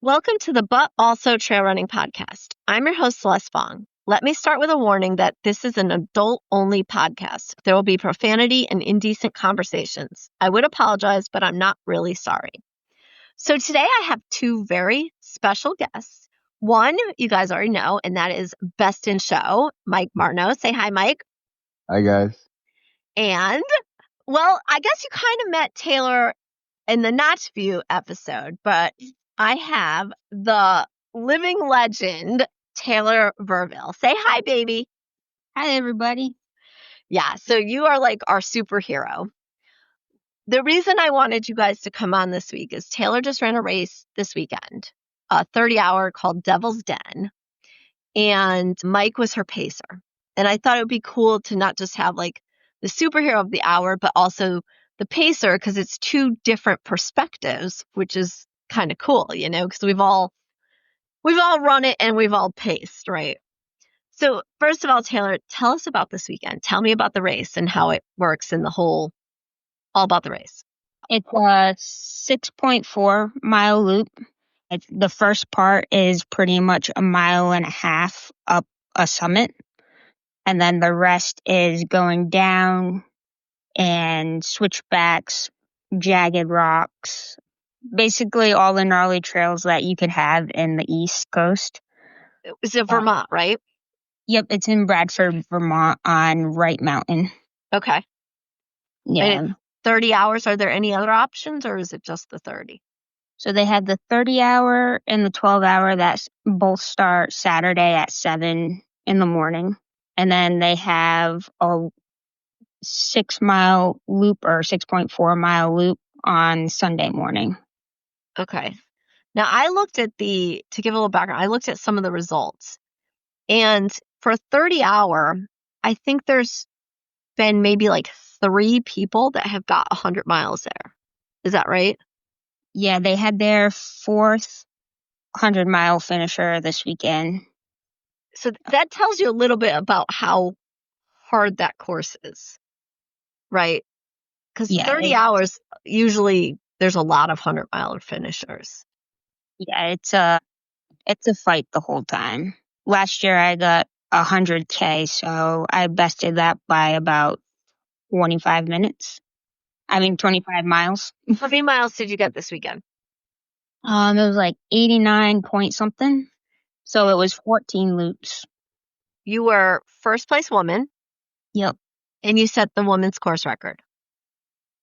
Welcome to the But Also Trail Running Podcast. I'm your host, Celeste Fong. Let me start with a warning that this is an adult-only podcast. There will be profanity and indecent conversations. I would apologize, but I'm not really sorry. So today I have two very special guests. One, you guys already know, and that is Best in Show, Mike Martineau. Say hi, Mike. Hi, guys. And, well, I guess you kind of met Taylor in the Notchview episode, but I have the living legend, Taylor Verville. Say hi, baby. Hi, everybody. Yeah, so you are like our superhero. The reason I wanted you guys to come on this week is Taylor just ran a race this weekend, a 30-hour called Devil's Den, and Mike was her pacer. And I thought it would be cool to not just have like the superhero of the hour, but also the pacer, because it's two different perspectives, which is kind of cool, you know, because we've all run it and we've all paced, right? So first of all, Taylor, tell us about this weekend. Tell me about the race and how it works and all about the race. It's a 6.4 mile loop. The first part is pretty much a mile and a half up a summit. And then the rest is going down and switchbacks, jagged rocks, basically all the gnarly trails that you could have in the East Coast. It's in Vermont, right? Yep, it's in Bradford, Vermont on Wright Mountain. Okay. Yeah. And it's 30 hours. Are there any other options or is it just the 30? So they have the 30-hour and the 12-hour that both start Saturday at 7 in the morning. And then they have a 6-mile loop or 6.4 mile loop on Sunday morning. Okay. Now I looked at to give a little background, I looked at some of the results. And for a 30-hour, I think there's been maybe like 3 people that have got 100 miles there. Is that right? Yeah, they had their 4th 100-mile finisher this weekend. So that tells you a little bit about how hard that course is, right? Because 30 hours, usually there's a lot of 100-mile finishers. Yeah, it's a fight the whole time. Last year I got 100K, so I bested that by about 25 minutes. 25 miles. How many miles did you get this weekend? It was like 89 point something. So it was 14 loops. You were first place woman. Yep. And you set the women's course record.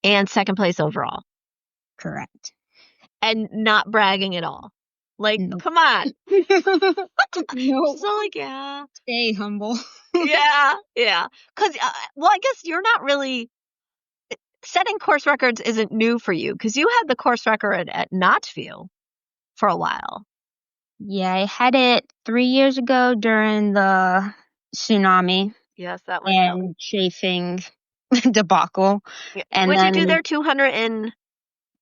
And second place overall. Correct. And not bragging at all. Like, Nope. Come on. Nope. So like, yeah. Stay humble. Yeah. Because, I guess you're not really... Setting course records isn't new for you because you had the course record at Notchview for a while. Yeah, I had it 3 years ago during the tsunami. Yes, that was and chafing debacle. Yeah. And Would then you do there 200 and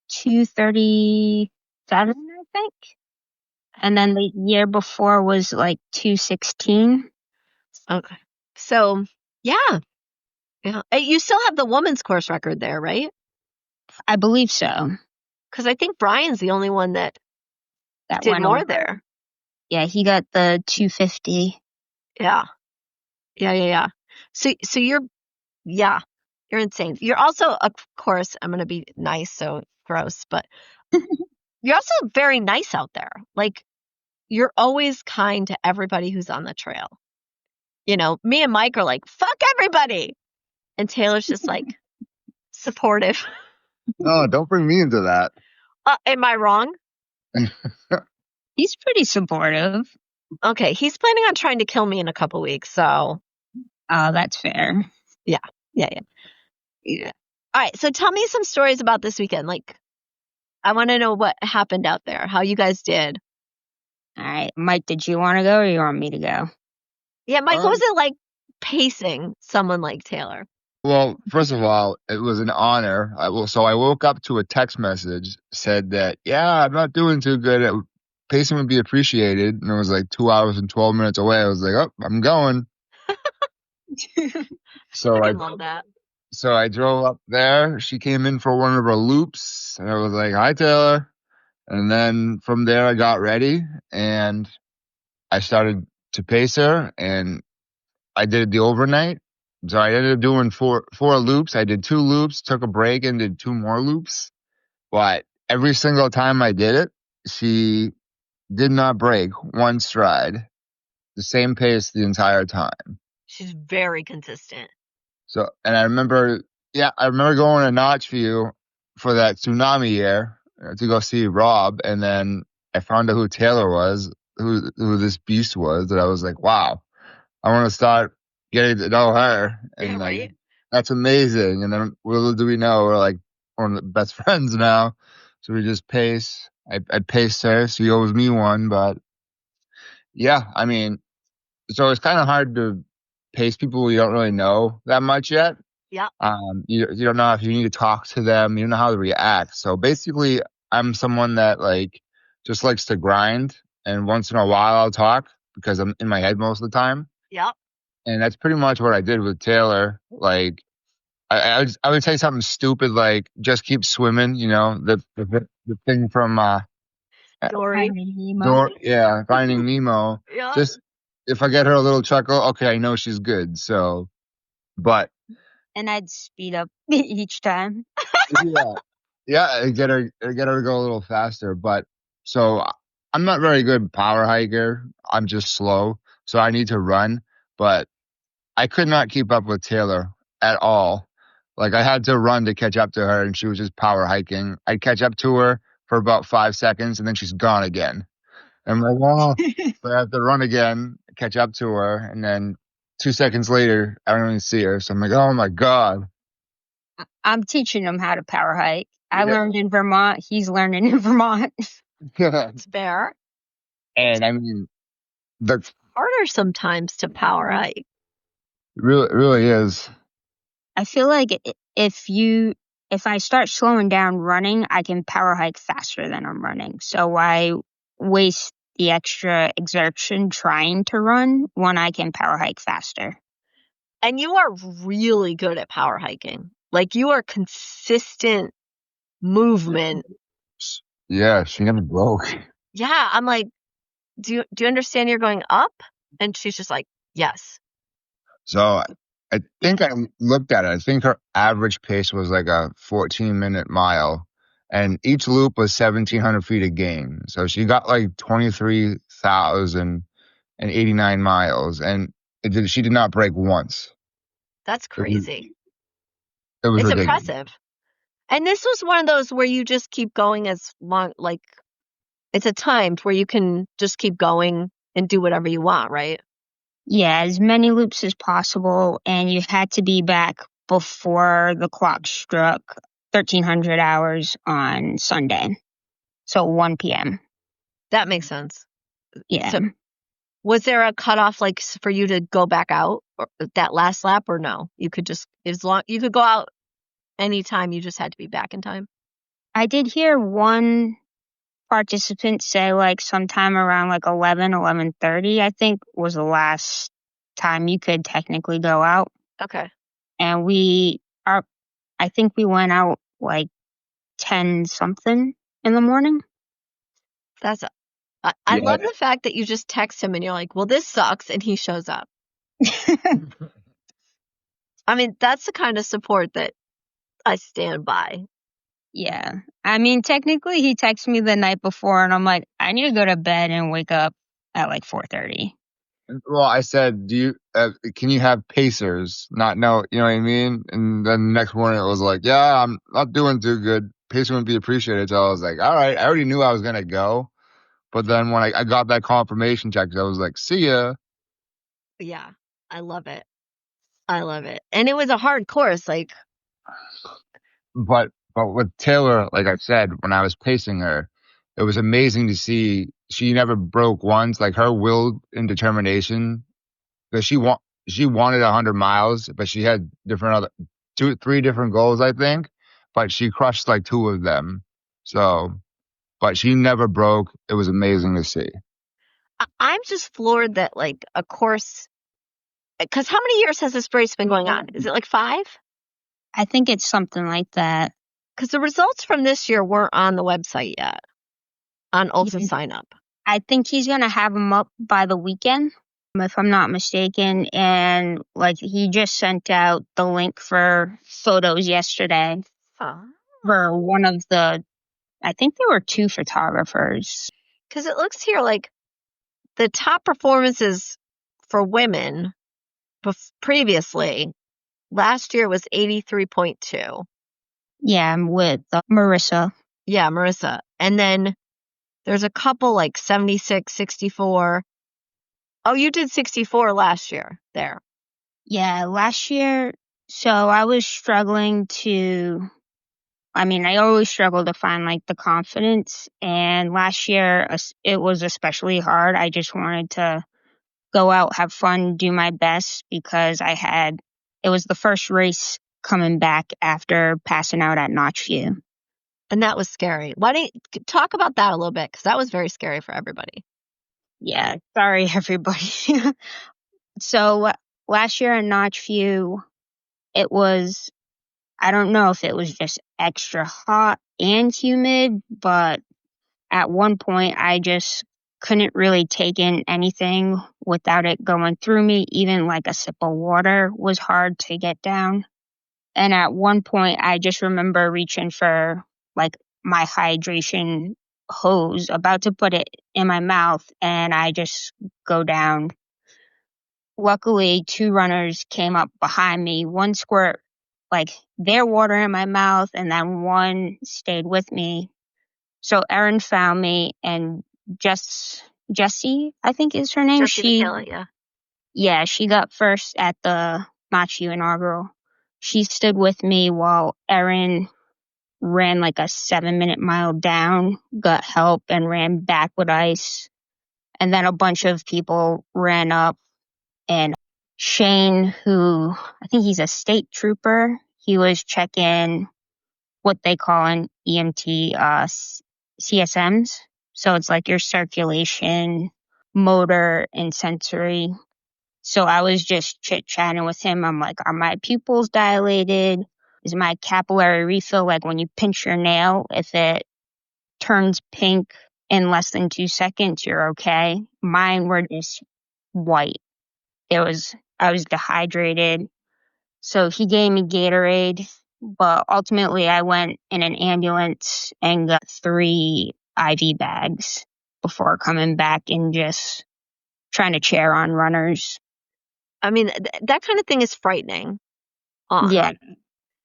237, I think. And then the year before was like 216. Okay. So, yeah. You still have the woman's course record there, right? I believe so. Because I think Brian's the only one that did went more over there. Yeah, he got the 250. Yeah. So you're insane. You're also, of course, I'm going to be nice, so gross, but you're also very nice out there. Like, you're always kind to everybody who's on the trail. You know, me and Mike are like, fuck everybody. And Taylor's just like supportive. No, don't bring me into that. Am I wrong? He's pretty supportive. Okay, he's planning on trying to kill me in a couple weeks, so. Oh, that's fair. Yeah. All right, so tell me some stories about this weekend. Like, I want to know what happened out there, how you guys did. All right, Mike, did you want to go or you want me to go? Yeah, Mike, what was it like pacing someone like Taylor? Well, first of all, it was an honor. So I woke up to a text message said that, I'm not doing too good. Pacing would be appreciated. And it was like 2 hours and 12 minutes away. I was like, oh, I'm going. So I love that. So I drove up there. She came in for one of her loops. And I was like, hi, Taylor. And then from there, I got ready and I started to pace her, and I did the overnight. So I ended up doing four loops. I did 2 loops, took a break, and did 2 more loops. But every single time I did it, she did not break one stride. The same pace the entire time. She's very consistent. So, and I remember going to Notchview for that tsunami year to go see Rob, and then I found out who Taylor was, who this beast was, that I was like, wow, I want to start getting to know her, and Yeah, like right? that's amazing. And then little do we know, we're like one of the best friends now. So we just pace. I paced her. She owes me one, but yeah, I mean, so it's kind of hard to pace people you don't really know that much yet. Yep. You don't know if you need to talk to them. You don't know how to react. So basically, I'm someone that like just likes to grind, and once in a while I'll talk because I'm in my head most of the time. Yep. And that's pretty much what I did with Taylor. Like I would say something stupid like just keep swimming. You know the thing from Dory. Finding Nemo. Yeah. Just if I get her a little chuckle, okay, I know she's good. So, but And I'd speed up each time. yeah, yeah, get her to go a little faster. But so I'm not very good power hiker. I'm just slow, so I need to run. But I could not keep up with Taylor at all. Like I had to run to catch up to her, and she was just power hiking. I'd catch up to her for about 5 seconds, and then she's gone again. I'm like, well, so I have to run again, catch up to her, and then 2 seconds later, I don't even see her. So I'm like, oh my god. I'm teaching him how to power hike. I learned in Vermont. He's learning in Vermont. It's fair. And I mean, the Harder sometimes to power hike. really is. I feel like if I start slowing down running, I can power hike faster than I'm running. So why waste the extra exertion trying to run when I can power hike faster? And you are really good at power hiking. Like you are consistent movement. Yeah, she never broke. Yeah. I'm like, do you understand you're going up? And she's just like, yes. So I think I looked at it. I think her average pace was like a 14-minute mile, and each loop was 1,700 feet a gain. So she got like 23,089 miles, and she did not break once. That's crazy. It was It's ridiculous. impressive. And this was one of those where you just keep going as long, like it's a timed where you can just keep going and do whatever you want, right? Yeah, as many loops as possible, and you had to be back before the clock struck 1300 hours on Sunday. So 1 p.m. That makes sense. Yeah. So was there a cutoff like for you to go back out or that last lap, or no? You could just you could go out anytime, you just had to be back in time. I did hear one participant say like sometime around like 11:30, I think was the last time you could technically go out. Okay. And I think we went out like 10 something in the morning. That's I love the fact that you just text him and you're like, well, this sucks, and he shows up. I mean, that's the kind of support that I stand by. Yeah. I mean, technically he texted me the night before and I'm like, I need to go to bed and wake up at like 4:30. Well, I said, can you have pacers? Not know, you know what I mean? And then the next morning it was like, yeah, I'm not doing too good. Pacer would be appreciated. So I was like, all right, I already knew I was going to go. But then when I got that confirmation check, I was like, see ya. Yeah. I love it. I love it. And it was a hard course. Like, But with Taylor, like I said, when I was pacing her, it was amazing to see she never broke once. Like her will and determination, because she wanted 100 miles, but she had three different goals, I think. But she crushed like 2 of them. So, but she never broke. It was amazing to see. I'm just floored that like a course, because how many years has this race been going on? Is it like 5? I think it's something like that. Because the results from this year weren't on the website yet. on Ultra sign up. I think he's going to have them up by the weekend, if I'm not mistaken. And like he just sent out the link for photos yesterday for one of the, I think there were 2 photographers. Because it looks here like the top performances for women previously last year was 83.2. Yeah, with Marissa. Yeah, Marissa. And then there's a couple like 76, 64. Oh, you did 64 last year there. Yeah, last year. So I was struggling I always struggle to find like the confidence. And last year it was especially hard. I just wanted to go out, have fun, do my best because it was the first race coming back after passing out at Notchview. And that was scary. Why don't you talk about that a little bit? Because that was very scary for everybody. Yeah, sorry, everybody. So last year at Notchview, I don't know if it was just extra hot and humid, but at one point I just couldn't really take in anything without it going through me. Even like a sip of water was hard to get down. And at one point I just remember reaching for like my hydration hose, about to put it in my mouth, and I just go down. Luckily, 2 runners came up behind me. One squirt like their water in my mouth, and then one stayed with me. So Erin found me, and Jessie, I think is her name. Jessie McKayla, yeah. Yeah, she got first at the Notchview inaugural. She stood with me while Erin ran like a 7-minute mile down, got help, and ran back with ice. And then a bunch of people ran up, and Shane, who I think he's a state trooper, he was checking what they call an EMT CSMs. So it's like your circulation, motor, and sensory. So I was just chit-chatting with him. I'm like, are my pupils dilated? Is my capillary refill, like when you pinch your nail, if it turns pink in less than 2 seconds, you're okay? Mine were just white. I was dehydrated. So he gave me Gatorade, but ultimately I went in an ambulance and got 3 IV bags before coming back and just trying to cheer on runners. I mean, that kind of thing is frightening. Yeah.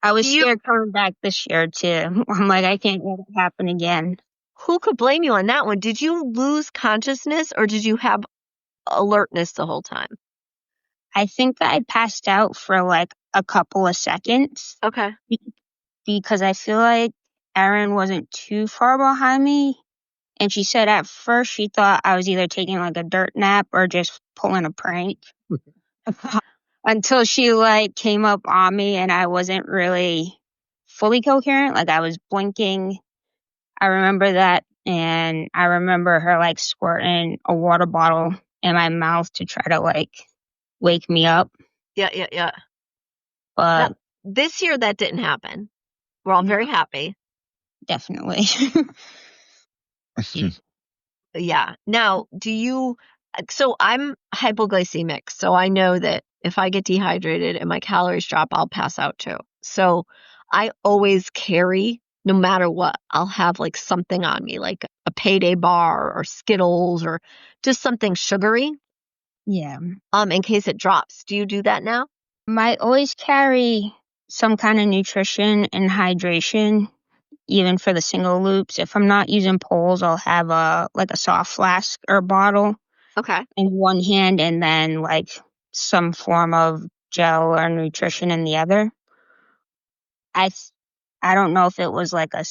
I was scared coming back this year too. I'm like, I can't let it happen again. Who could blame you on that one? Did you lose consciousness or did you have alertness the whole time? I think I passed out for like a couple of seconds. Okay. Because I feel like Erin wasn't too far behind me. And she said at first she thought I was either taking like a dirt nap or just pulling a prank. Until she like came up on me and I wasn't really fully coherent. Like I was blinking. I remember that. And I remember her like squirting a water bottle in my mouth to try to like wake me up. Yeah. But now, this year that didn't happen. We're all very happy. Definitely. Yeah. Now, so I'm hypoglycemic, so I know that if I get dehydrated and my calories drop, I'll pass out too. So I always carry, no matter what, I'll have like something on me, like a payday bar or Skittles or just something sugary. Yeah. In case it drops. Do you do that now? I always carry some kind of nutrition and hydration, even for the single loops. If I'm not using poles, I'll have a soft flask or bottle. Okay. In one hand, and then like some form of gel or nutrition in the other. I don't know if it was like a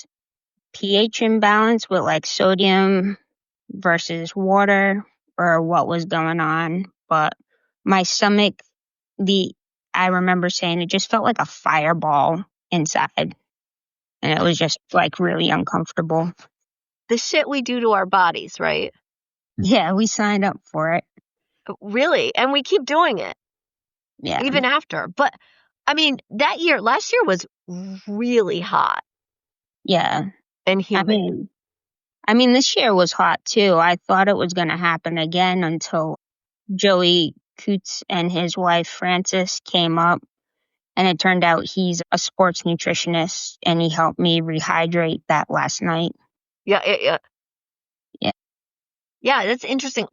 pH imbalance with like sodium versus water or what was going on, but my stomach, I remember saying it just felt like a fireball inside, and it was just like really uncomfortable. The shit we do to our bodies, right? Yeah, we signed up for it. Really? And we keep doing it. Yeah. Even after. But I mean, last year was really hot. Yeah. And humid. I mean, I mean, this year was hot too. I thought it was going to happen again until Joey Coots and his wife Frances came up, and it turned out he's a sports nutritionist, and he helped me rehydrate that last night. Yeah. Yeah. Yeah, that's interesting.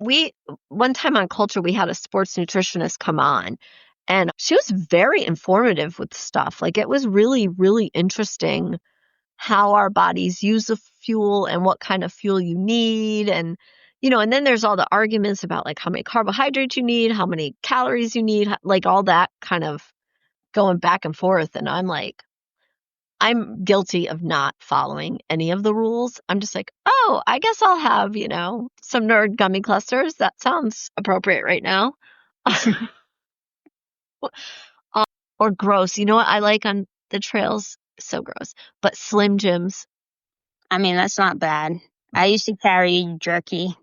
One time on Culture, we had a sports nutritionist come on, and she was very informative with stuff. Like, it was really, really interesting how our bodies use the fuel and what kind of fuel you need. And, and then there's all the arguments about like how many carbohydrates you need, how many calories you need, like all that kind of going back and forth. And I'm guilty of not following any of the rules. I'm just like, oh, I guess I'll have, some nerd gummy clusters. That sounds appropriate right now. Or gross. You know what I like on the trails? So gross. But Slim Jims. I mean, that's not bad. I used to carry jerky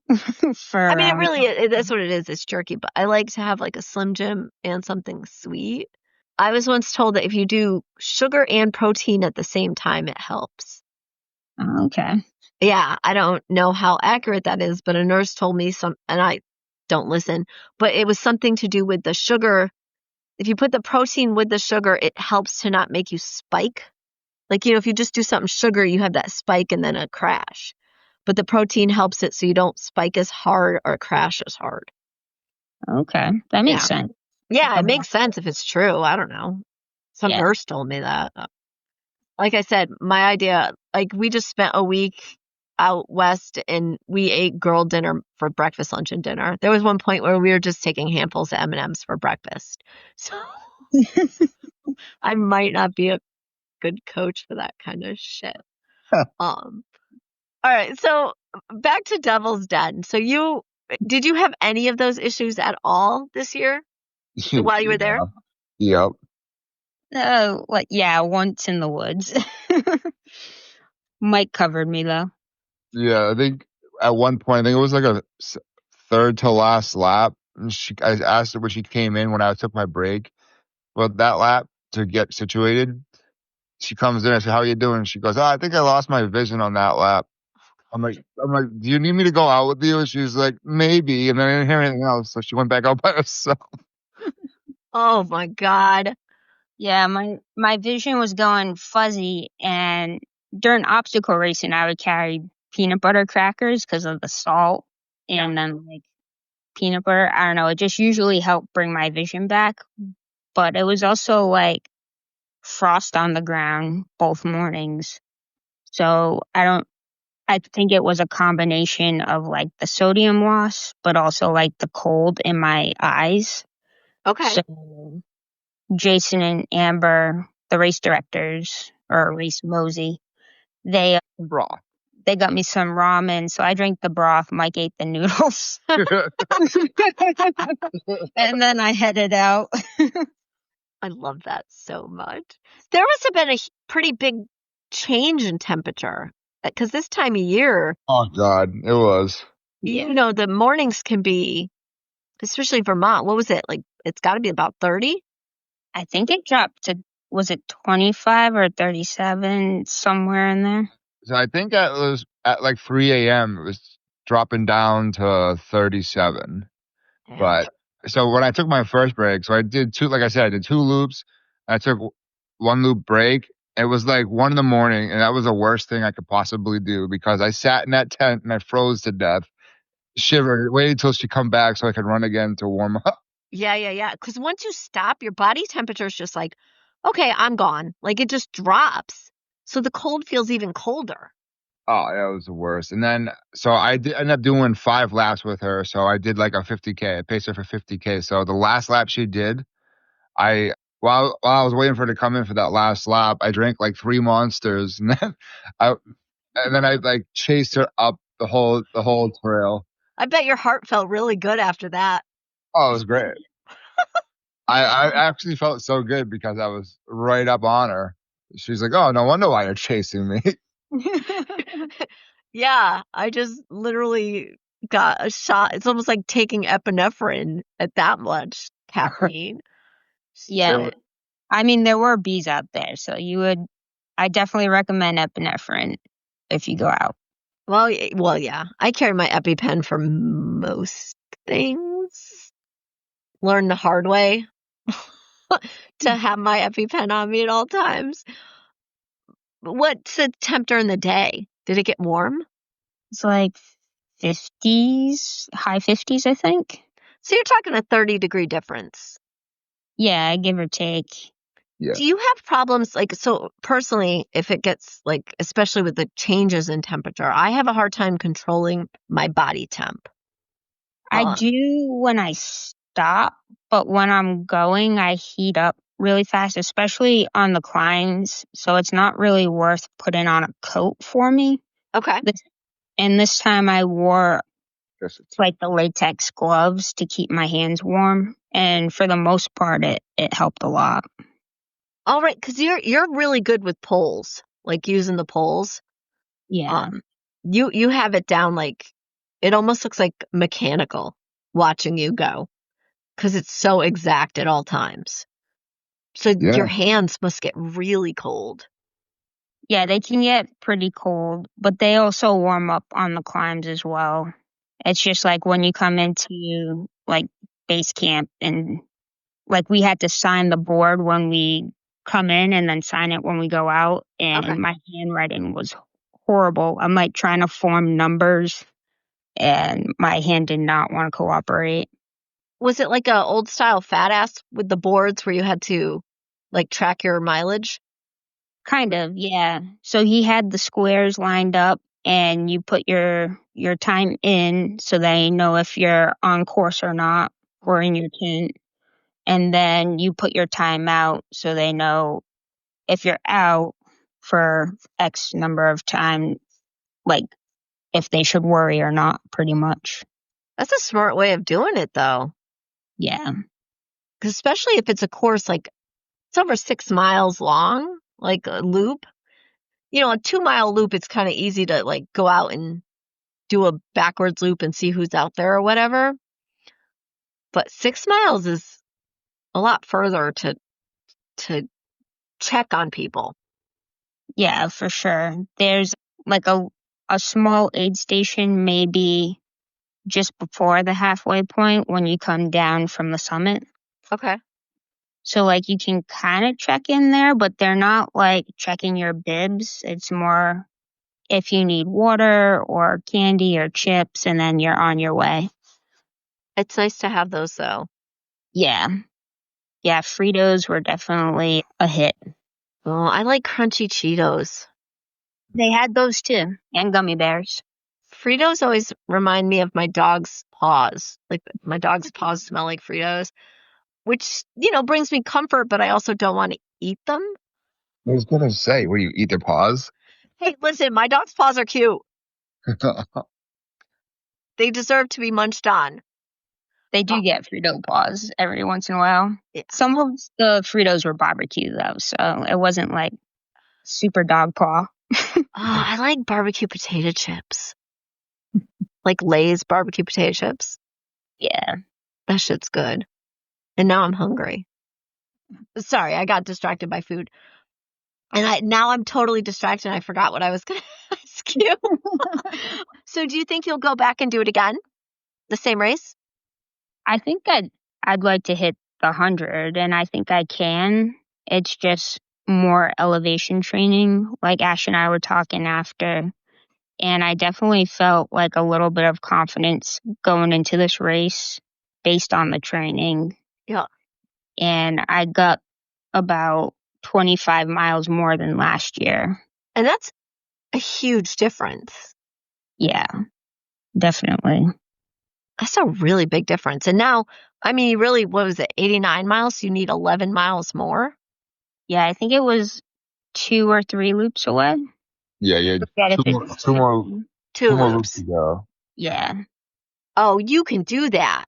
for. I mean, that's what it is. It's jerky, but I like to have like a Slim Jim and something sweet. I was once told that if you do sugar and protein at the same time, it helps. Okay. Yeah, I don't know how accurate that is, but a nurse told me and I don't listen, but it was something to do with the sugar. If you put the protein with the sugar, it helps to not make you spike. Like, if you just do something sugar, you have that spike and then a crash. But the protein helps it so you don't spike as hard or crash as hard. Okay. That makes sense. Yeah, it makes sense if it's true. I don't know. Some nurse told me that. Like I said, my idea, like we just spent a week out west and we ate girl dinner for breakfast, lunch, and dinner. There was one point where we were just taking handfuls of M&Ms for breakfast. So I might not be a good coach for that kind of shit. All right, so back to Devil's Den. So did you have any of those issues at all this year while you were there? Yep. Once in the woods. Mike covered me though. Yeah, I think at one point, I think it was like a third to last lap. And I asked her when she came in when I took my break. Well, that lap to get situated, she comes in. I said, "How are you doing?" She goes, "Oh, I think I lost my vision on that lap." I'm like, "Do you need me to go out with you?" And she's like, "Maybe." And then I didn't hear anything else, so she went back out by herself. Oh my God. Yeah, my vision was going fuzzy, and during obstacle racing, I would carry peanut butter crackers because of the salt, and then like peanut butter. I don't know. It just usually helped bring my vision back, but it was also like frost on the ground both mornings. So I think it was a combination of like the sodium loss, but also like the cold in my eyes. Okay. So Jason and Amber, the race directors, or race Mosey, they Broth. they got me some ramen, so I drank the broth. Mike ate the noodles, and then I headed out. I love that so much. There must have been a pretty big change in temperature because this time of year, Oh God, it was. the mornings can be, especially Vermont. What was it like? It's got to be about 30. I think it dropped to, was it 25 or 37, somewhere in there? So I think that was at like 3 a.m. It was dropping down to 37. Yeah. But so when I took my first break, so I did two, like I said, I did two loops. I took one loop break. It was like 1 in the morning, and that was the worst thing I could possibly do because I sat in that tent and I froze to death, shivered, waited till she come back so I could run again to warm up. Yeah. Because once you stop, your body temperature is just like, okay, I'm gone. Like it just drops. So the cold feels even colder. Oh, that was the worst. And then, so I ended up doing 5 laps with her. So I did like a 50K. I paced her for 50K. So the last lap she did, while I was waiting for her to come in for that last lap, I drank like 3 monsters, and then I like chased her up the whole trail. I bet your heart felt really good after that. Oh, it was great. I actually felt so good because I was right up on her. She's like, "Oh, no wonder why you're chasing me." Yeah, I just literally got a shot. It's almost like taking epinephrine at that much caffeine. Yeah. I mean, there were bees out there, so I definitely recommend epinephrine if you go out. Well, yeah. I carry my EpiPen for most things. Learn the hard way to have my EpiPen on me at all times. What's the temp during the day? Did it get warm? It's like 50s, high 50s, I think. So you're talking a 30-degree difference. Yeah, give or take. Yeah. Do you have problems so personally, if it gets especially with the changes in temperature, I have a hard time controlling my body temp. I do when I stop, but when I'm going, I heat up really fast, especially on the climbs. So it's not really worth putting on a coat for me. Okay. And this time I wore Guess it's like the latex gloves to keep my hands warm. And for the most part, it helped a lot. All right, because you're really good with poles, like using the poles. Yeah. You have it down it almost looks like mechanical watching you go because it's so exact at all times. So your yeah. hands must get really cold. Yeah, they can get pretty cold, but they also warm up on the climbs as well. It's just like when you come into like base camp and like we had to sign the board when we come in and then sign it when we go out. Okay. And my handwriting was horrible. I'm like trying to form numbers and my hand did not want to cooperate. Was it like a old style fat ass with the boards where you had to track your mileage? Kind of, yeah. So he had the squares lined up and you put your time in so they know if you're on course or not or in your tent. And then you put your time out so they know if you're out for X number of time, like if they should worry or not, pretty much. That's a smart way of doing it, though. Yeah. 'Cause especially if it's a course it's over 6 miles long, like a loop. A 2-mile loop, it's kind of easy to go out and do a backwards loop and see who's out there or whatever. But 6 miles is a lot further to check on people. Yeah, for sure. There's like a small aid station maybe just before the halfway point when you come down from the summit. Okay. So like you can kind of check in there, but they're not like checking your bibs. It's more if you need water or candy or chips and then you're on your way. It's nice to have those, though. Yeah. Yeah, Fritos were definitely a hit. Oh, I like crunchy Cheetos. They had those too, and gummy bears. Fritos always remind me of my dog's paws. Like my dog's paws smell like Fritos, which, brings me comfort, but I also don't want to eat them. I was gonna say, what do you eat their paws? Hey, listen, my dog's paws are cute. They deserve to be munched on. They do get Frito paws every once in a while. Yeah. Some of the Fritos were barbecue though, so it wasn't like super dog paw. Oh, I like barbecue potato chips. Like Lay's barbecue potato chips. Yeah. That shit's good. And now I'm hungry. Sorry, I got distracted by food. And now I'm totally distracted and I forgot what I was going to ask you. So do you think you'll go back and do it again? The same race? I think I'd like to hit the 100 and I think I can. It's just more elevation training like Ash and I were talking after. And I definitely felt like a little bit of confidence going into this race based on the training. Yeah. And I got about 25 miles more than last year. And that's a huge difference. Yeah, definitely. That's a really big difference. And now, you really, what was it, 89 miles? You need 11 miles more? Yeah, I think it was 2 or 3 loops away. Yeah. Forget if Two more, it's two more, 2 two more loops loops. to go. Yeah, Oh, you can do that.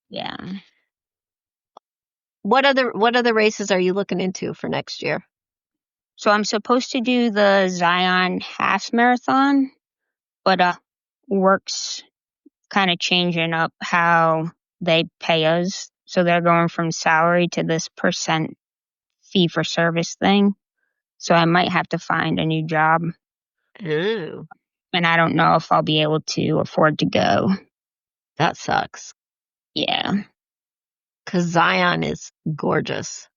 yeah. What other races are you looking into for next year? So I'm supposed to do the Zion half marathon, but work's kind of changing up how they pay us. So they're going from salary to this percent fee for service thing. So I might have to find a new job. Ooh. and I don't know if I'll be able to afford to go. That sucks. Yeah. Because Zion is gorgeous.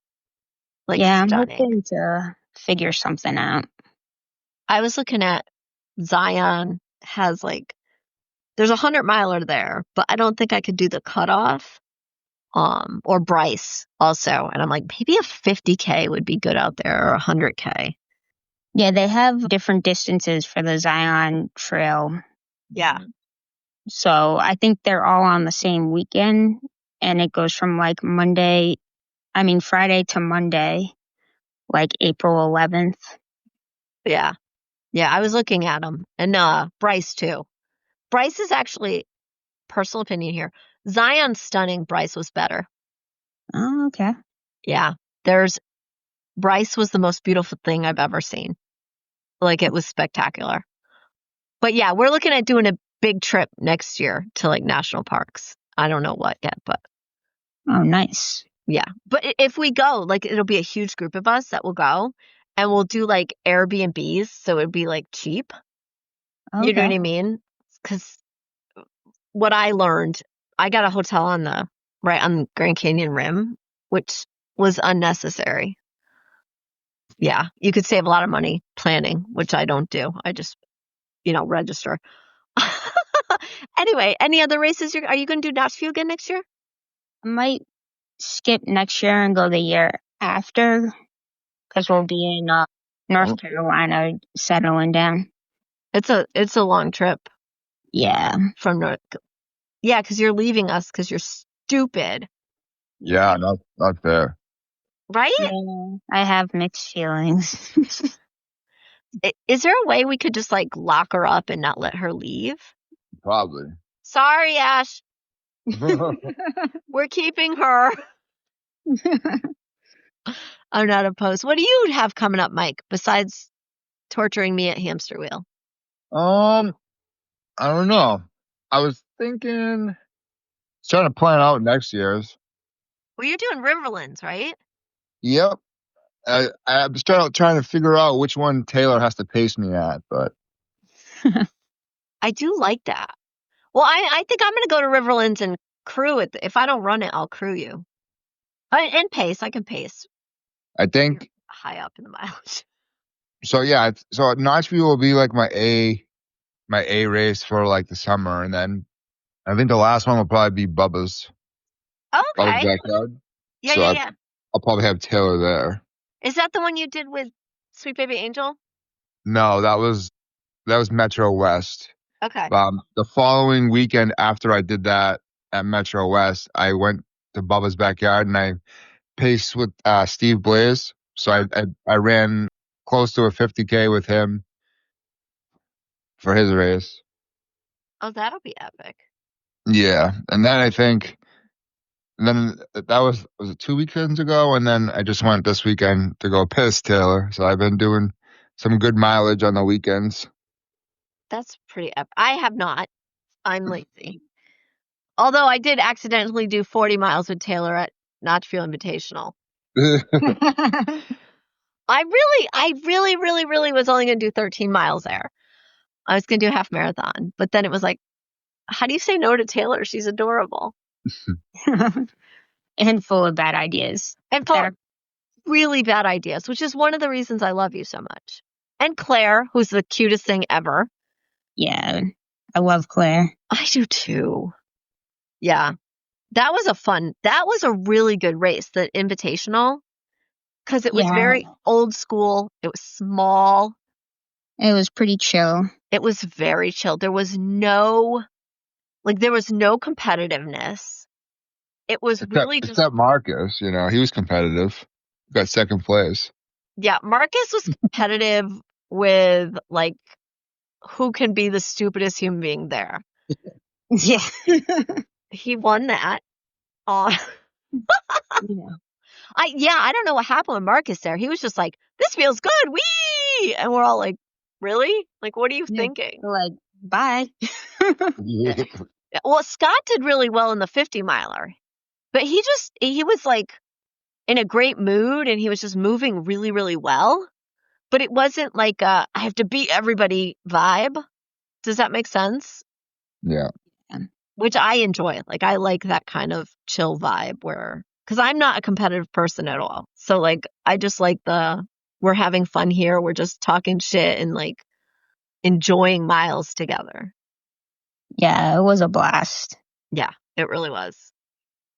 Like, Yeah, I'm stunning. hoping to figure something out. I was looking at Zion has like, there's a 100-miler there, but I don't think I could do the cutoff. Or Bryce also. And I'm like, maybe a 50K would be good out there, or 100K. Yeah, they have different distances for the Zion Trail. Yeah. So I think they're all on the same weekend, and it goes from like Friday to Monday, like April 11th. Yeah. Yeah. I was looking at them. And Bryce too. Bryce is actually, personal opinion here, Zion's stunning. Bryce was better. Oh, okay. Yeah. Bryce was the most beautiful thing I've ever seen. Like, it was spectacular. But yeah, we're looking at doing a big trip next year to like national parks. I don't know what yet, but Oh, nice. yeah. But if we go, like, it'll be a huge group of us that will go, and we'll do like Airbnbs. So it'd be like cheap. Okay. You know what I mean? Because what I learned, I got a hotel right on the Grand Canyon rim, which was unnecessary. Yeah. You could save a lot of money planning, which I don't do. I just, register. Anyway, any other races? Are you going to do Notchview again next year? I might skip next year and go the year after, because we'll be in North Carolina settling down. It's a long trip Yeah. from North. Yeah, because you're leaving us because you're stupid, Yeah, not fair. right? Yeah, I have mixed feelings. Is there a way we could just like lock her up and not let her leave? Probably. Sorry, Ash. We're keeping her. I'm not opposed. What do you have coming up, Mike, besides torturing me at hamster wheel? I don't know. I was trying to plan out next year's. Well, you're doing Riverlands, right? Yep. I'm trying to figure out which one Taylor has to pace me at, but I do like that. Well, I think I'm going to go to Riverlands and crew it. If I don't run it, I'll crew you. And pace. I can pace. I think High up in the mileage. so. Yeah. So Notchview will be like my A race for like the summer, and then I think the last one will probably be Bubba's Okay. backyard. Yeah, So yeah, yeah. I'll probably have Taylor there. Is that the one you did with Sweet Baby Angel? No, that was Metro West. Okay. The following weekend after I did that at Metro West, I went to Bubba's backyard and I paced with Steve Blaze. So I ran close to a 50K with him for his race. Oh, that'll be epic. Yeah, and then I think then that was it 2 weekends ago, and then I just went this weekend to go piss Taylor. So I've been doing some good mileage on the weekends. That's pretty epic. I have not. I'm lazy. Although I did accidentally do 40 miles with Taylor at Notchview Invitational. I really, really, really was only going to do 13 miles there. I was going to do a half marathon, but then it was like, how do you say no to Taylor? She's adorable. And full of bad ideas. And full of really bad ideas, which is one of the reasons I love you so much. And Claire, who's the cutest thing ever. Yeah, I love Claire. I do too. Yeah. That was a really good race, the Invitational, because it was very old school. It was small. It was pretty chill. It was very chill. There was no competitiveness. It was except Marcus, he was competitive. Got second place. Yeah, Marcus was competitive with like who can be the stupidest human being there. Yeah. He won that. Yeah. I don't know what happened with Marcus there. He was just like, this feels good. Wee! And we're all like, really? Like, what are you thinking? We're like, bye. Yeah. Well, Scott did really well in the 50 miler, but he was like in a great mood and he was just moving really, really well. But it wasn't like I have to beat everybody vibe. Does that make sense? Yeah. Which I enjoy. Like, I like that kind of chill vibe because I'm not a competitive person at all. So, like, I just like we're having fun here. We're just talking shit and, like, enjoying miles together. Yeah, it was a blast. Yeah, it really was.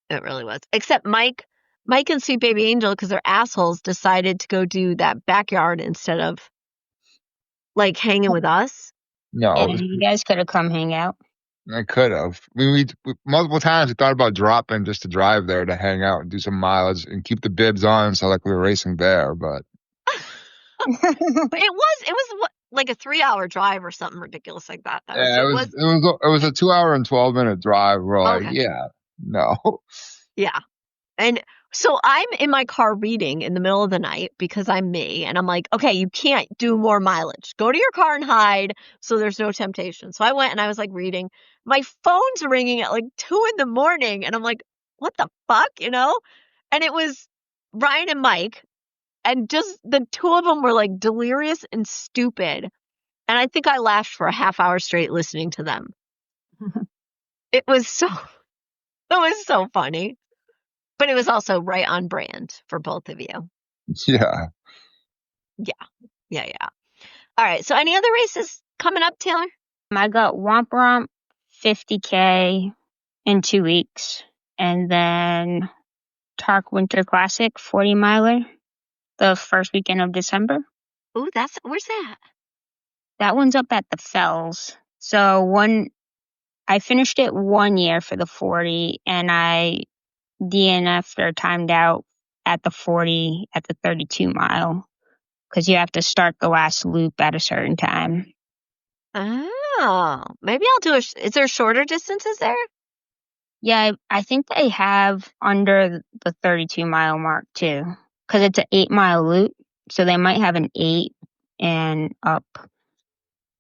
It really was. Except Mike and Sweet Baby Angel, because they're assholes, decided to go do that backyard instead of, like, hanging with us. No, Yeah, you guys could have come hang out. I could have. We multiple times we thought about dropping just to drive there to hang out and do some mileage and keep the bibs on, so like we were racing there. But But it was like a 3-hour drive or something ridiculous like that, though. yeah, So it was a 2 hour and 12 minute drive. We're like, okay. yeah, no. Yeah. And so I'm in my car reading in the middle of the night because I'm me. And I'm like, okay, you can't do more mileage. Go to your car and hide so there's no temptation. So I went and I was like reading. My phone's ringing at like 2 a.m. And I'm like, what the fuck, you know? And it was Ryan and Mike. And just the two of them were like delirious and stupid. And I think I laughed for a half hour straight listening to them. It was so funny. But it was also right on brand for both of you. Yeah. Yeah. All right. So any other races coming up, Taylor? I got Womp Romp 50K in 2 weeks. And then Tark Winter Classic 40 miler the first weekend of December. Ooh, where's that? That one's up at the Fells. So I finished it 1 year for the 40 and I DNF'd or timed out at the 40 at the 32 mile because you have to start the last loop at a certain time. Oh, maybe I'll do is there shorter distances there? Yeah, I think they have under the 32 mile mark too because it's an 8 mile loop. So they might have an 8 and up.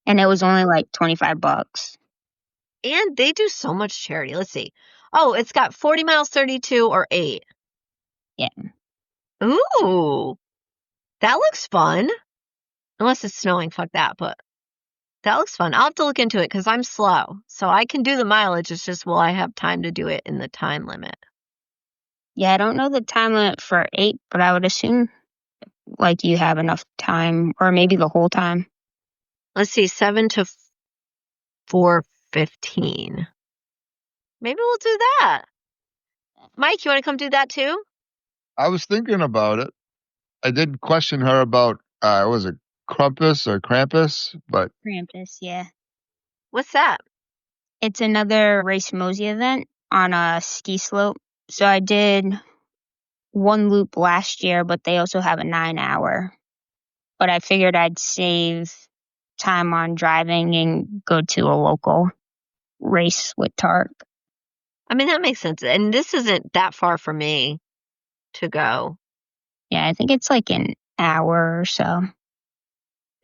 And it was only like $25. And they do so much charity. Let's see. Oh, it's got 40 miles, 32 or 8. Yeah. Ooh, that looks fun. Unless it's snowing, fuck that. But that looks fun. I'll have to look into it because I'm slow. So I can do the mileage. It's just, will I have time to do it in the time limit? Yeah, I don't know the time limit for 8, but I would assume like you have enough time or maybe the whole time. Let's see, 7 to 4:15. Maybe we'll do that. Mike, you want to come do that too? I was thinking about it. I did question her about was it Krampus, but Krampus, yeah. What's that? It's another Race Mosey event on a ski slope. So I did one loop last year, but they also have a 9-hour. But I figured I'd save time on driving and go to a local race with Tark. I mean, that makes sense. And this isn't that far for me to go. Yeah, I think it's like an hour or so.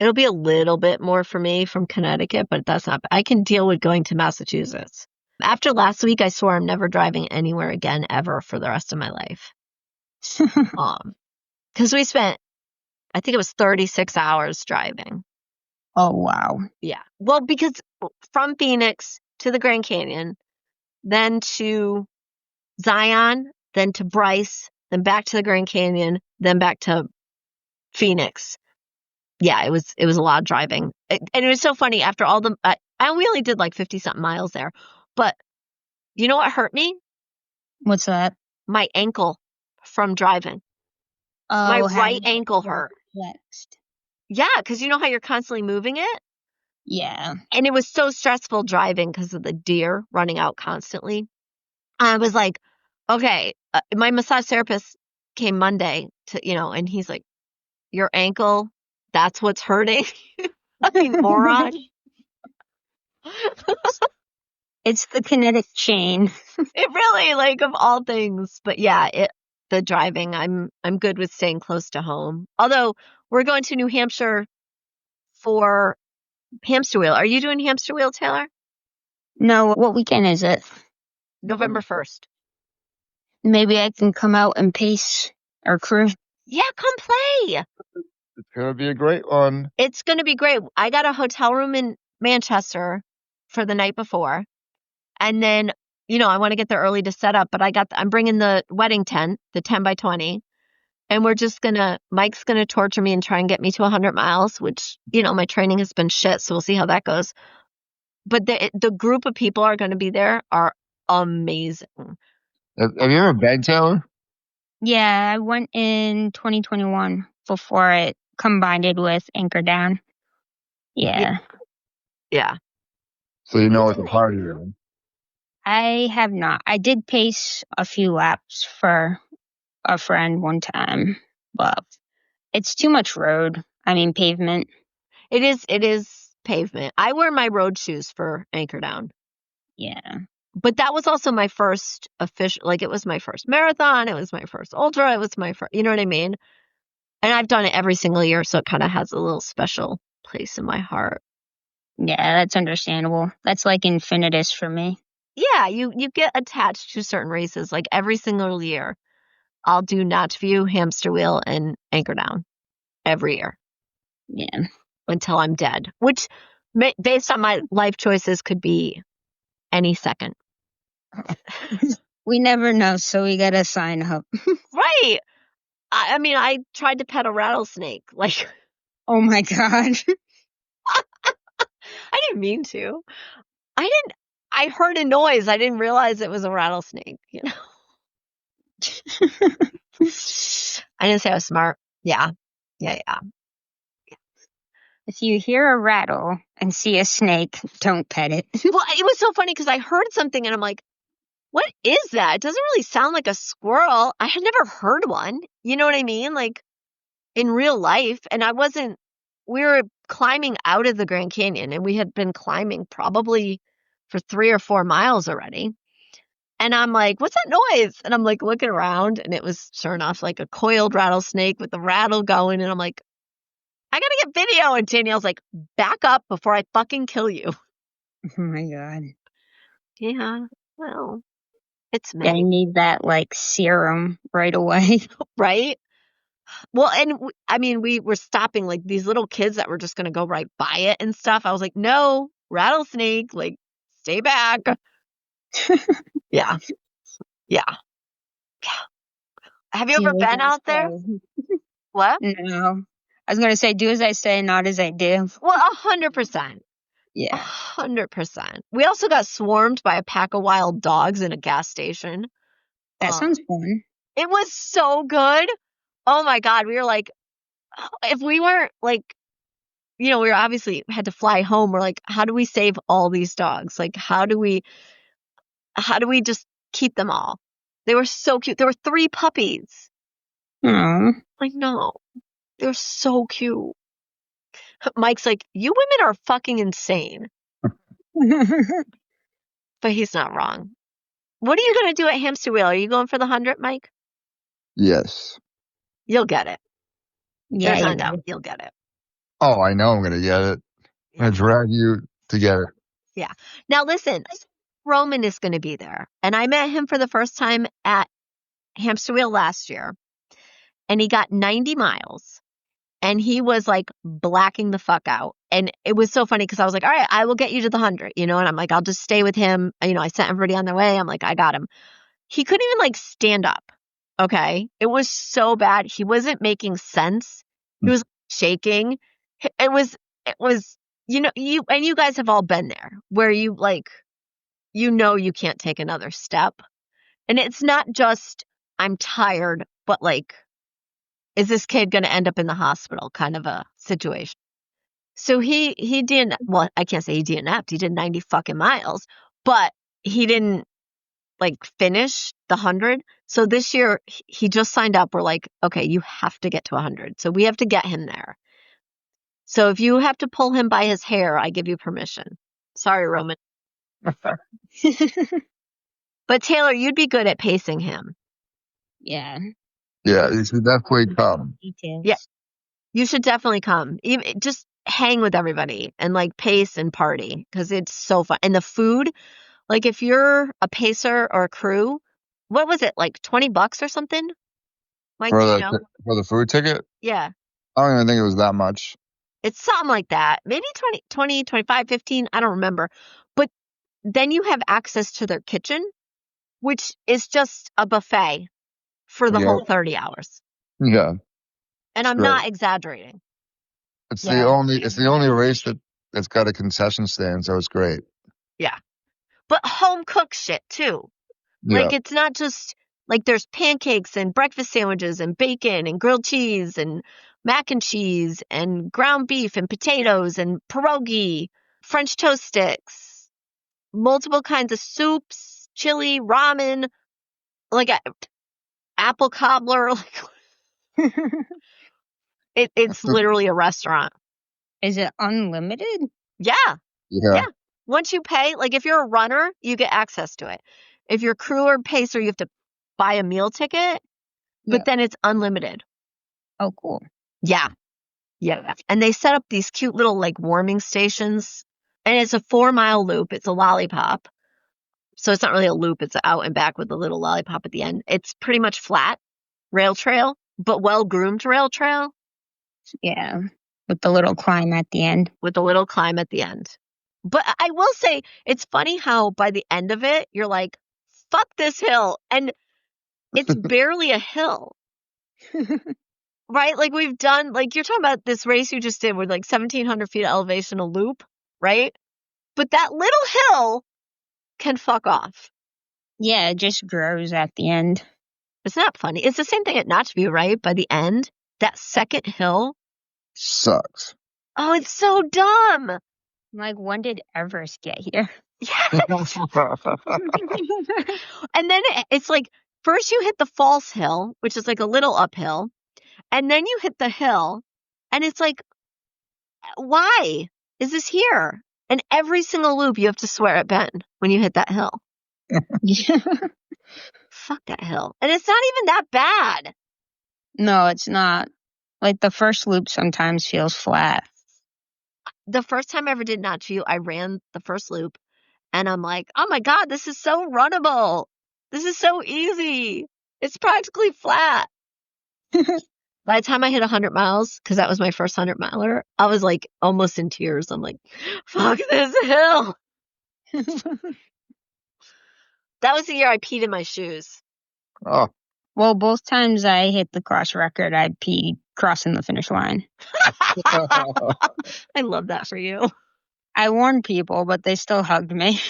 It'll be a little bit more for me from Connecticut, but that's not, I can deal with going to Massachusetts. After last week, I swore I'm never driving anywhere again ever for the rest of my life. Because we spent, I think it was 36 hours driving. Oh, wow. Yeah. Well, because from Phoenix to the Grand Canyon, then to Zion, then to Bryce, then back to the Grand Canyon, then back to Phoenix. Yeah, it was a lot of driving. And it was so funny after all we only did like 50 something miles there, but you know what hurt me? What's that? My ankle from driving. My right ankle hurt. Flexed. Yeah, because you know how you're constantly moving it? Yeah. And it was so stressful driving because of the deer running out constantly. I was like, okay, my massage therapist came Monday and he's like, your ankle, that's what's hurting. Fucking moron. It's the kinetic chain. It really, like, of all things. But yeah, the driving, I'm good with staying close to home. Although we're going to New Hampshire for Hamster Wheel. Are you doing Hamster Wheel, Taylor? No, what weekend is it? November 1st. Maybe I can come out and pace our crew. Yeah, come play. it's gonna be a great one. It's going to be great. I got a hotel room in Manchester for the night before. And then, I want to get there early to set up, but I'm bringing the wedding tent, the 10 by 20. And Mike's going to torture me and try and get me to 100 miles, which, my training has been shit. So we'll see how that goes. But the group of people are going to be there are amazing. Have you ever been, Taylor? Yeah, I went in 2021 before it combined with Anchor Down. Yeah. Yeah. So you know what the party is. I have not. I did pace a few laps for a friend one time, but it's too much road. I mean, pavement. It is pavement. I wear my road shoes for Anchor Down. Yeah. But that was also my first official, like it was my first marathon. It was my first ultra. It was my first, you know what I mean? And I've done it every single year. So it kind of has a little special place in my heart. Yeah, that's understandable. That's like Infinitus for me. Yeah, you get attached to certain races. Like every single year, I'll do Notchview, Hamster Wheel, and Anchor Down every year. Yeah. Until I'm dead, which based on my life choices could be any second. We never know, so we gotta sign up. Right. I mean, I tried to pet a rattlesnake. Like, Oh my God. I didn't mean to. I heard a noise. I didn't realize it was a rattlesnake, I didn't say I was smart. Yeah. If you hear a rattle and see a snake, don't pet it. Well, it was so funny because I heard something and I'm like, what is that? It doesn't really sound like a squirrel. I had never heard one. You know what I mean? Like in real life. And we were climbing out of the Grand Canyon and we had been climbing probably for 3 or 4 miles already. And I'm like, what's that noise? And I'm like looking around and it was sure enough like a coiled rattlesnake with the rattle going. And I'm like, I gotta get video. And Danielle's like, back up before I fucking kill you. Oh my God. Yeah, well, it's I me. need that like serum right away. Right? Well, and I mean, we were stopping like these little kids that were just going to go right by it and stuff. I was like, no, rattlesnake, like stay back. Yeah. Have you ever been out there? What? No. I was going to say, do as I say, not as I do. Well, 100%. Yeah. 100%. We also got swarmed by a pack of wild dogs in a gas station. That sounds fun. It was so good. Oh my God. We were like, if we weren't like, we were obviously had to fly home. We're like, how do we save all these dogs? Like, how do we just keep them all? They were so cute. There were 3 puppies. Oh. Like, no, they're so cute. Mike's like, you women are fucking insane. But he's not wrong. What are you going to do at Hamster Wheel? Are you going for the 100, Mike? Yes. You'll get it. Yeah, There's no doubt. You'll get it. Oh, I know I'm going to get it. I'm going to drag you to get it. Yeah. Now, listen, Roman is going to be there. And I met him for the first time at Hamster Wheel last year. And he got 90 miles. And he was like blacking the fuck out. And it was so funny because I was like, all right, I will get you to the 100, And I'm like, I'll just stay with him. I sent everybody on their way. I'm like, I got him. He couldn't even like stand up. Okay. It was so bad. He wasn't making sense. He was shaking. It was, you guys have all been there where you like, you can't take another step. And it's not just, I'm tired, but like, is this kid going to end up in the hospital kind of a situation? So he didn't, well, I can't say he DNF'd. He did 90 fucking miles, but he didn't like finish the 100. So this year he just signed up. We're like, okay, you have to get to 100. So we have to get him there. So if you have to pull him by his hair, I give you permission. Sorry, Roman. But Taylor, you'd be good at pacing him. Yeah. Yeah, you should definitely come. Details. Yeah. You should definitely come. Even just hang with everybody and like pace and party because it's so fun. And the food, like if you're a pacer or a crew, what was it, like $20 or something? Mike, For do you the know? for the food ticket? Yeah. I don't even think it was that much. It's something like that. Maybe 20, 25, 15. I don't remember. But then you have access to their kitchen, which is just a buffet for the Yeah. whole 30 hours. Yeah. And It's I'm great. not exaggerating. It's Yeah. the only race that's got a concession stand, so it's great. Yeah. But home cooked shit too. Yeah. Like it's not just like there's pancakes and breakfast sandwiches and bacon and grilled cheese and mac and cheese and ground beef and potatoes and pierogi, French toast sticks, multiple kinds of soups, chili, ramen, like apple cobbler. It's literally a restaurant. Is it unlimited? Yeah. Yeah. Yeah. Once you pay, like if you're a runner, you get access to it. If you're crew or pacer, you have to buy a meal ticket, but Yeah. then it's unlimited. Oh, cool. Yeah. Yeah. And they set up these cute little like warming stations. And it's a 4-mile loop. It's a lollipop. So it's not really a loop. It's out and back with a little lollipop at the end. It's pretty much flat rail trail, but well-groomed rail trail Yeah. With the little climb at the end. with a little climb at the end. But I will say, it's funny how by the end of it, you're like, fuck this hill. And it's barely a hill, right? Like we've done, like you're talking about this race you just did with like 1,700 feet of elevation, a loop, right? But that little hill can fuck off. Yeah, it just grows at the end. It's not funny. It's the same thing at Notchview, right? By the end, that second hill. Sucks. Oh, it's so dumb. Like, when did Everest get here? Yeah. And then it's like, first you hit the false hill, which is like a little uphill. And then you hit the hill. And it's like, why is this here? And every single loop you have to swear at Ben when you hit that hill. Fuck that hill. And it's not even that bad. No, it's not. Like, the first loop sometimes feels flat. The first time I ever did Notchview, I ran the first loop and I'm like, oh my God, this is so runnable. This is so easy. It's practically flat. By the time I hit 100 miles, because that was my first 100 miler, I was like almost in tears. I'm like, fuck this hill. That was the year I peed in my shoes. Oh. Well, both times I hit the cross record, I peed crossing the finish line. I love that for you. I warned people, but they still hugged me.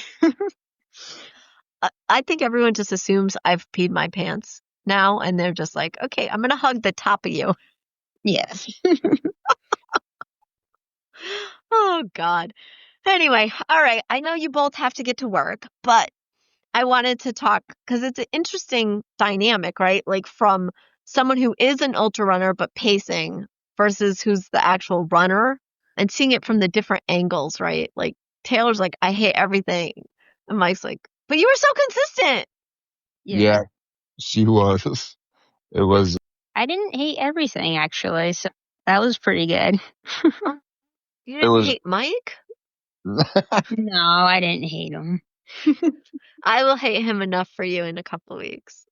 I think everyone just assumes I've peed my pants now, and they're just like, okay, I'm going to hug the top of you. Yeah. Oh, God. Anyway, all right. I know you both have to get to work, but I wanted to talk because it's an interesting dynamic, right? Like from someone who is an ultra runner but pacing versus who's the actual runner and seeing it from the different angles, right? Like Taylor's like, I hate everything. And Mike's like, but you were so consistent. Yeah, she was. It was. I didn't hate everything, actually, so that was pretty good. You It didn't was. hate Mike? No, I didn't hate him. I will hate him enough for you in a couple of weeks.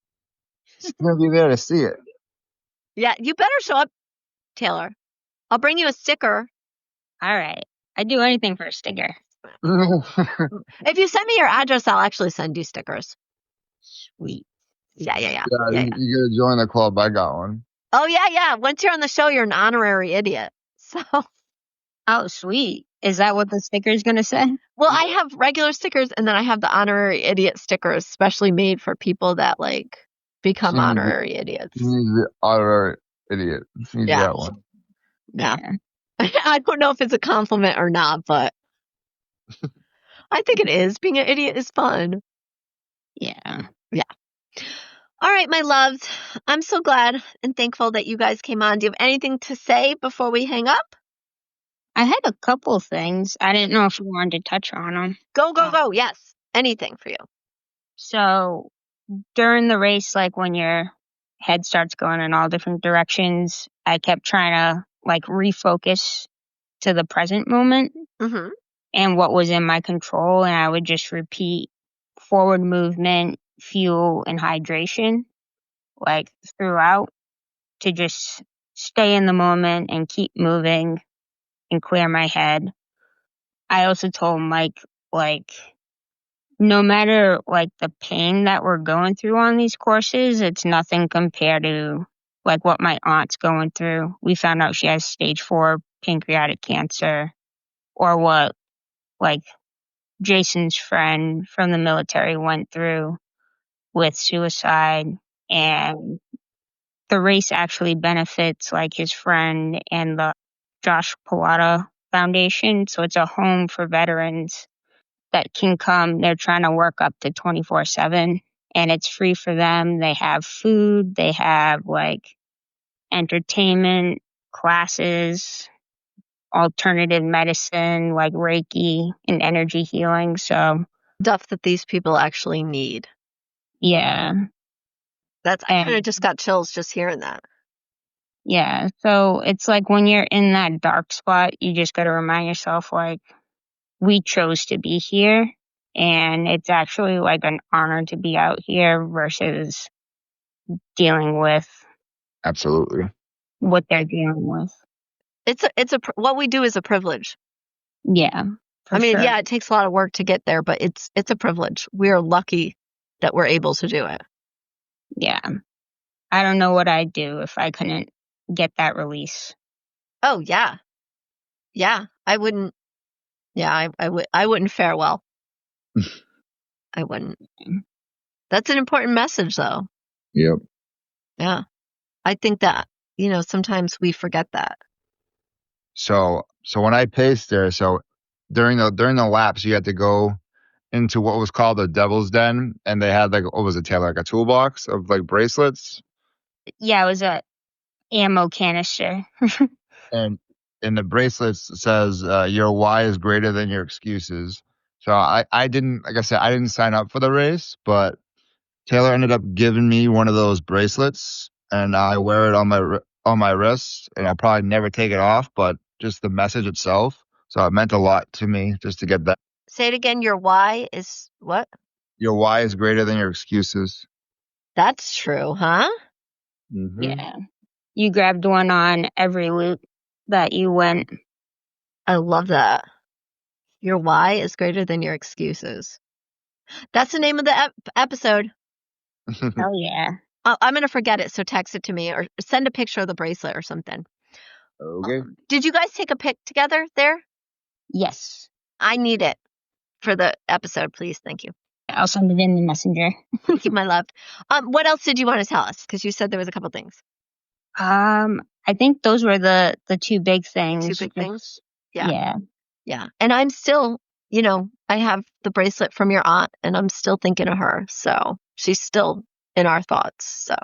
She's gonna be there to see it. Yeah, you better show up, Taylor. I'll bring you a sticker. All right. I'd do anything for a sticker. If you send me your address, I'll actually send you stickers. Sweet. Yeah. You gotta join the club. I got one. Oh, yeah. Once you're on the show, you're an honorary idiot. So, Oh, sweet. Is that what the sticker's going to say? well, I have regular stickers and then I have the honorary idiot stickers, specially made for people that like become She needs honorary idiots. She needs the honorary idiot. She needs Yeah. that one. Yeah. I don't know if it's a compliment or not, but I think it is. Being an idiot is fun. Yeah. All right, my loves. I'm so glad and thankful that you guys came on. Do you have anything to say before we hang up? I had a couple things. I didn't know if you wanted to touch on them. Go. Yes. Anything for you. So during the race, like when your head starts going in all different directions, I kept trying to like refocus to the present moment Mm-hmm. and what was in my control. And I would just repeat forward movement, fuel, and hydration like throughout to just stay in the moment and keep moving and clear my head. I also told Mike, like, no matter like the pain that we're going through on these courses, it's nothing compared to like what my aunt's going through. We found out she has stage 4 pancreatic cancer, or what like Jason's friend from the military went through with suicide. And the race actually benefits like his friend and the Josh Pawada Foundation. So it's a home for veterans that can come. They're trying to work up to 24/7, and it's free for them. They have food, they have like entertainment, classes, alternative medicine, like Reiki and energy healing. So Stuff that these people actually need. yeah. I kind of just got chills just hearing that. Yeah. So it's like when you're in that dark spot, you just got to remind yourself, like, we chose to be here. And it's actually like an honor to be out here versus dealing with Absolutely. what they're dealing with. What we do is a privilege. Yeah. I mean, sure. yeah, it takes a lot of work to get there, but it's a privilege. We're lucky that we're able to do it. Yeah. I don't know what I'd do if I couldn't get that release. Oh, yeah. Yeah, I wouldn't. Yeah, I wouldn't fare well. I wouldn't. That's an important message, though. Yep. Yeah. I think that, sometimes we forget that. So when I paced there, so during the laps, you had to go into what was called the Devil's Den, and they had like, what was it, Taylor? Like a toolbox of like bracelets. Yeah, it was a ammo canister. And in the bracelets says your why is greater than your excuses. So I didn't, like I said, I didn't sign up for the race, but Taylor ended up giving me one of those bracelets, and I wear it on my wrist, and I'll probably never take it off. But just the message itself, so it meant a lot to me just to get that. Say it again. Your why is what? Your why is greater than your excuses. That's true, huh? Mm-hmm. Yeah. You grabbed one on every loop that you went. I love that. Your why is greater than your excuses. That's the name of the episode. Oh, yeah. I'm going to forget it, so text it to me or send a picture of the bracelet or something. Okay. Did you guys take a pic together there? Yes. I need it for the episode, please. Thank you. I'll send it in the messenger. Thank you, my love. What else did you want to tell us? Because you said there was a couple things. I think those were the two big things. Two big things? Yeah. Yeah. Yeah. And I'm still, I have the bracelet from your aunt, and I'm still thinking of her. So she's still in our thoughts. So.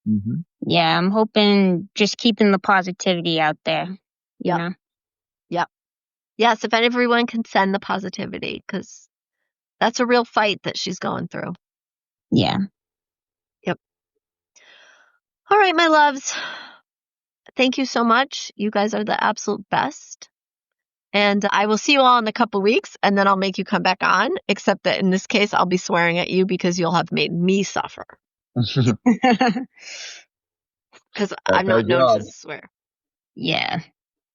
Mm-hmm. Yeah, I'm hoping just keeping the positivity out there. You know? Yep. Yes, if everyone can send the positivity, because that's a real fight that she's going through. Yeah. Yep. All right, my loves. Thank you so much. You guys are the absolute best. And I will see you all in a couple weeks, and then I'll make you come back on, except that in this case, I'll be swearing at you because you'll have made me suffer. Because I'm not known to swear. Yeah.